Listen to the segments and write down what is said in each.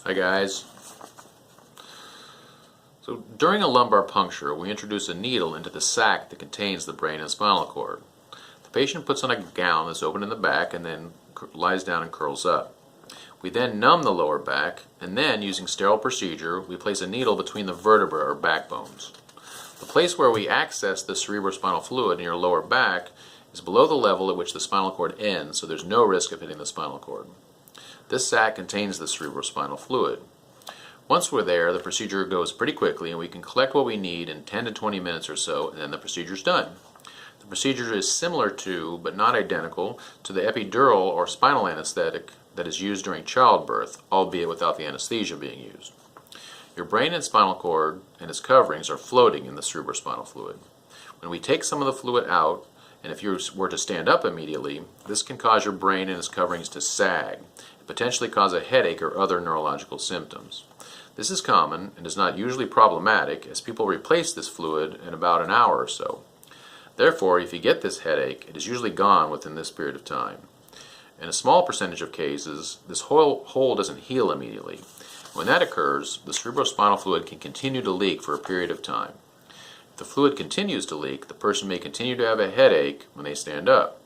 Hi guys. So during a lumbar puncture, we introduce a needle into the sac that contains the brain and spinal cord. The patient puts on a gown that's open in the back and then lies down and curls up. We then numb the lower back, and then, using sterile procedure, we place a needle between the vertebrae or backbones. The place where we access the cerebrospinal fluid in your lower back is below the level at which the spinal cord ends, so there's no risk of hitting the spinal cord. This sac contains the cerebrospinal fluid. Once we're there, the procedure goes pretty quickly and we can collect what we need in 10 to 20 minutes or so, and then the procedure's done. The procedure is similar to, but not identical, to the epidural or spinal anesthetic that is used during childbirth, albeit without the anesthesia being used. Your brain and spinal cord and its coverings are floating in the cerebrospinal fluid. When we take some of the fluid out, and if you were to stand up immediately, this can cause your brain and its coverings to sag, and potentially cause a headache or other neurological symptoms. This is common and is not usually problematic, as people replace this fluid in about an hour or so. Therefore, if you get this headache, it is usually gone within this period of time. In a small percentage of cases, this hole doesn't heal immediately. When that occurs, the cerebrospinal fluid can continue to leak for a period of time. If the fluid continues to leak, the person may continue to have a headache when they stand up.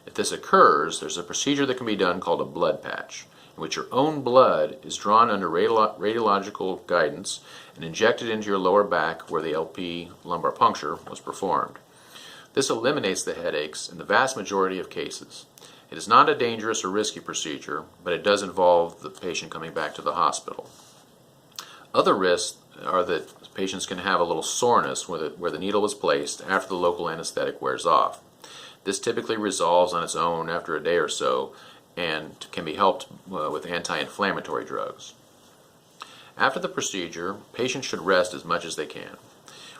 If this occurs, there's a procedure that can be done called a blood patch, in which your own blood is drawn under radiological guidance and injected into your lower back where the LP lumbar puncture was performed. This eliminates the headaches in the vast majority of cases. It is not a dangerous or risky procedure, but it does involve the patient coming back to the hospital. Other risks are that patients can have a little soreness where the needle was placed after the local anesthetic wears off. This typically resolves on its own after a day or so and can be helped with anti-inflammatory drugs. After the procedure, patients should rest as much as they can.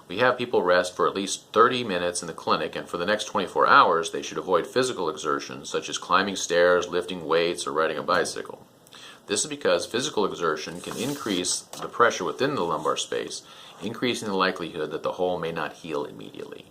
We have people rest for at least 30 minutes in the clinic, and for the next 24 hours they should avoid physical exertion such as climbing stairs, lifting weights, or riding a bicycle. This is because physical exertion can increase the pressure within the lumbar space, increasing the likelihood that the hole may not heal immediately.